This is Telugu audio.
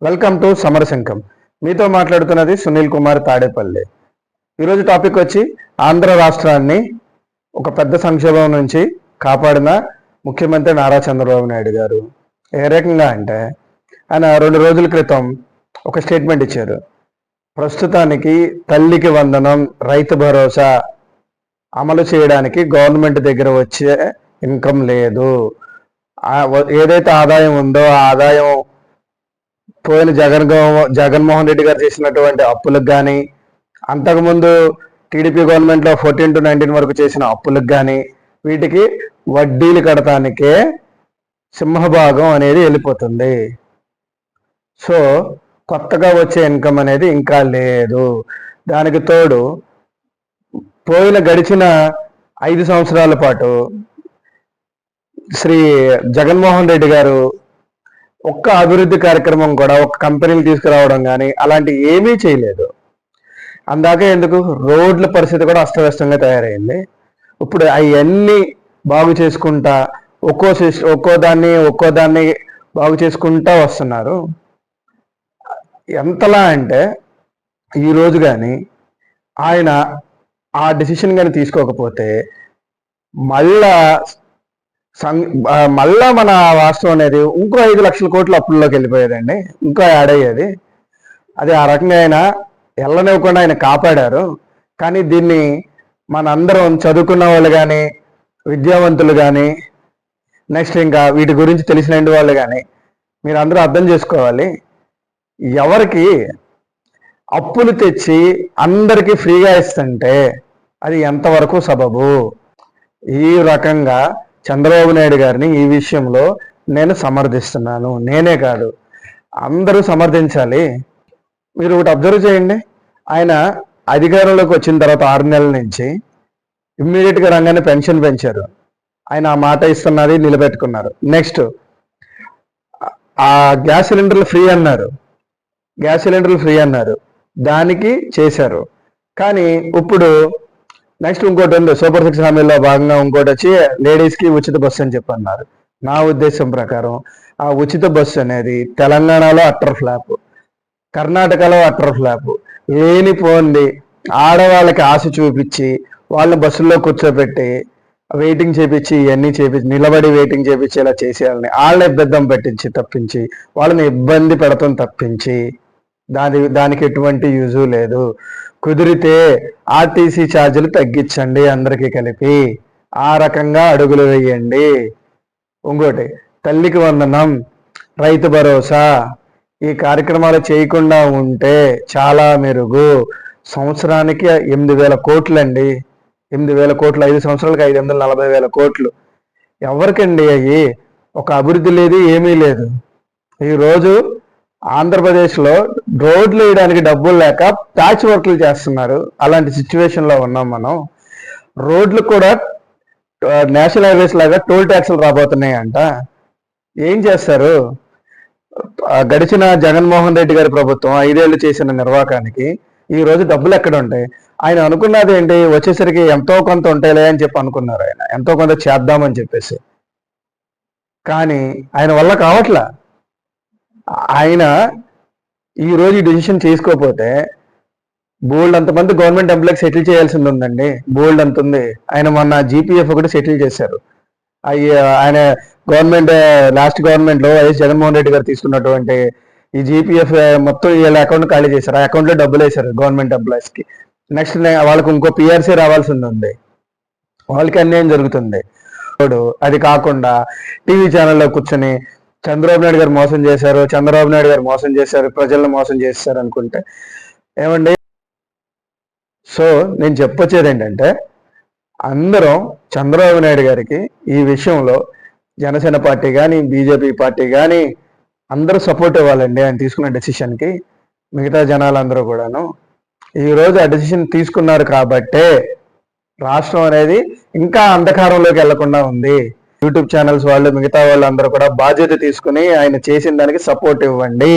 Welcome to సమరశంఖం. మీతో మాట్లాడుతున్నది సునీల్ కుమార్ తాడేపల్లి. ఈరోజు టాపిక్ వచ్చి ఆంధ్ర రాష్ట్రాన్ని ఒక పెద్ద సంక్షోభం నుంచి కాపాడిన ముఖ్యమంత్రి నారా చంద్రబాబు నాయుడు గారు. ఏ రకంగా అంటే ఆయన 2 రోజుల క్రితం ఒక స్టేట్మెంట్ ఇచ్చారు. ప్రస్తుతానికి తల్లికి వందనం, రైతు భరోసా అమలు చేయడానికి గవర్నమెంట్ దగ్గర వచ్చే ఇన్కమ్ లేదు. ఏదైతే ఆదాయం ఉందో ఆ ఆదాయం పోయిన జగన్మోహన్ రెడ్డి గారు చేసినటువంటి అప్పులకు కానీ, అంతకుముందు టీడీపీ గవర్నమెంట్లో 14 to 19 వరకు చేసిన అప్పులకు కానీ, వీటికి వడ్డీలు కడటానికే సింహభాగం అనేది వెళ్ళిపోతుంది. సో కొత్తగా వచ్చే ఇన్కమ్ అనేది ఇంకా లేదు. దానికి తోడు గడిచిన 5 సంవత్సరాల పాటు శ్రీ జగన్మోహన్ రెడ్డి గారు ఒక్క అభివృద్ధి కార్యక్రమం కూడా, ఒక్క కంపెనీలు తీసుకురావడం కానీ అలాంటి ఏమీ చేయలేదు. అందాకే ఎందుకు రోడ్ల పరిస్థితి కూడా అస్తవ్యస్తంగా తయారైంది. ఇప్పుడు అవన్నీ బాగు చేసుకుంటా ఒక్కో దాన్ని బాగు చేసుకుంటా వస్తున్నారు. ఎంతలా అంటే ఈరోజు కానీ ఆయన ఆ డెసిషన్ కానీ తీసుకోకపోతే మళ్ళా మన రాష్ట్రం అనేది ఇంకో 5 లక్షల కోట్ల అప్పుల్లోకి వెళ్ళిపోయేదండి. ఇంకో యాడ్ అయ్యేది. అది ఆ రకంగా ఆయన వెళ్ళనివ్వకుండా ఆయన కాపాడారు. కానీ దీన్ని మనందరం చదువుకున్న వాళ్ళు కానీ, విద్యావంతులు కానీ, నెక్స్ట్ ఇంకా వీటి గురించి తెలిసిన వాళ్ళు కానీ మీరు అందరూ అర్థం చేసుకోవాలి. ఎవరికి అప్పులు తెచ్చి అందరికీ ఫ్రీగా ఇస్తుంటే అది ఎంతవరకు సబబు? ఈ రకంగా చంద్రబాబు నాయుడు గారిని ఈ విషయంలో నేను సమర్థిస్తున్నాను. నేనే కాదు, అందరూ సమర్థించాలి. మీరు ఒకటి అబ్జర్వ్ చేయండి. ఆయన అధికారంలోకి వచ్చిన తర్వాత 6 నెలల నుంచి ఇమ్మీడియట్గా రంగానే పెన్షన్ పెంచారు. ఆయన ఆ మాట ఇస్తున్నది నిలబెట్టుకున్నారు. నెక్స్ట్ ఆ గ్యాస్ సిలిండర్లు ఫ్రీ అన్నారు, దానికి చేశారు. కానీ ఇప్పుడు నెక్స్ట్ ఇంకోటి ఉంది, సూపర్ 6 హామీల్లో భాగంగా ఇంకోటి వచ్చి లేడీస్కి ఉచిత బస్సు అని చెప్పన్నారు. నా ఉద్దేశం ప్రకారం ఆ ఉచిత బస్సు అనేది తెలంగాణలో అట్టర్ ఫ్లాప్, కర్ణాటకలో అట్టర్ ఫ్లాప్. లేనిపోంది ఆడవాళ్ళకి ఆశ చూపించి వాళ్ళని బస్సుల్లో కూర్చోబెట్టి వెయిటింగ్ చేపించి నిలబడి వెయిటింగ్ చేపించి ఇలా చేసేయాలని వాళ్ళని ఇబ్బంది తప్పించి వాళ్ళని ఇబ్బంది పెడతాం తప్పించి దానికి ఎటువంటి యూజు లేదు. కుదిరితే ఆర్టీసీ ఛార్జీలు తగ్గించండి, అందరికీ కలిపి ఆ రకంగా అడుగులు వేయండి. ఇంకోటి తల్లికి వందనం, రైతు భరోసా, ఈ కార్యక్రమాలు చేయకుండా ఉంటే చాలా మెరుగు. సంవత్సరానికి 8,000 కోట్లు అండి. 8,000 కోట్లు, 5 సంవత్సరాలకి 540,000 కోట్లు. ఎవరికండి అయ్యి? ఒక అభివృద్ధి లేదు, ఏమీ లేదు. ఈరోజు ఆంధ్రప్రదేశ్లో రోడ్లు వేయడానికి డబ్బులు లేక ప్యాచ్ వర్క్లు చేస్తున్నారు. అలాంటి సిచ్యువేషన్లో ఉన్నాం మనం. రోడ్లు కూడా నేషనల్ హైవేస్ లాగా టోల్ ట్యాక్స్లు రాబోతున్నాయంట. ఏం చేస్తారు? గడిచిన జగన్మోహన్ రెడ్డి గారి ప్రభుత్వం 5 ఏళ్ళు చేసిన నిర్వాకానికి ఈరోజు డబ్బులు ఎక్కడ ఉంటాయి? ఆయన అనుకున్నది ఏంటి? వచ్చేసరికి ఎంతో కొంత ఉంటాయిలే అని చెప్పి అనుకున్నారు. ఆయన ఎంతో కొంత చేద్దామని చెప్పేసి. కానీ ఆయన వల్ల కావట్లా. ఆయన ఈరోజు ఈ డెసిషన్ చేసుకోకపోతే బోల్డ్ అంతమంది గవర్నమెంట్ ఎంప్లాయీకి సెటిల్ చేయాల్సింది ఉందండి. బోల్డ్ అంత ఉంది. ఆయన మొన్న జీపీఎఫ్ ఒకటి సెటిల్ చేశారు. ఆయన లాస్ట్ గవర్నమెంట్లో వైఎస్ జగన్మోహన్ రెడ్డి గారు తీసుకున్నటువంటి ఈ జీపీఎఫ్ మొత్తం వీళ్ళ అకౌంట్ ఖాళీ చేశారు. ఆ అకౌంట్లో డబ్బులు వేశారు గవర్నమెంట్ ఎంప్లాయీస్కి. నెక్స్ట్ వాళ్ళకి ఇంకో పిఆర్సీ రావాల్సింది ఉంది. వాళ్ళకి అన్యాయం జరుగుతుంది. అది కాకుండా టీవీ ఛానల్లో కూర్చొని చంద్రబాబు నాయుడు గారు మోసం చేశారు, ప్రజలను మోసం చేశారు అనుకుంటే ఏమండి? సో నేను చెప్పొచ్చేది ఏంటంటే అందరం చంద్రబాబు నాయుడు గారికి ఈ విషయంలో జనసేన పార్టీ కానీ, బీజేపీ పార్టీ కానీ అందరూ సపోర్ట్ ఇవ్వాలండి ఆయన తీసుకున్న డెసిషన్కి. మిగతా జనాలందరూ కూడాను ఈరోజు ఆ డెసిషన్ తీసుకున్నారు కాబట్టే రాష్ట్రం అనేది ఇంకా అంధకారంలోకి వెళ్లకుండా ఉంది. యూట్యూబ్ ఛానల్స్ వాళ్ళు, మిగతా వాళ్ళందరూ కూడా బాధ్యత తీసుకుని ఆయన చేసిన దానికి సపోర్ట్ ఇవ్వండి.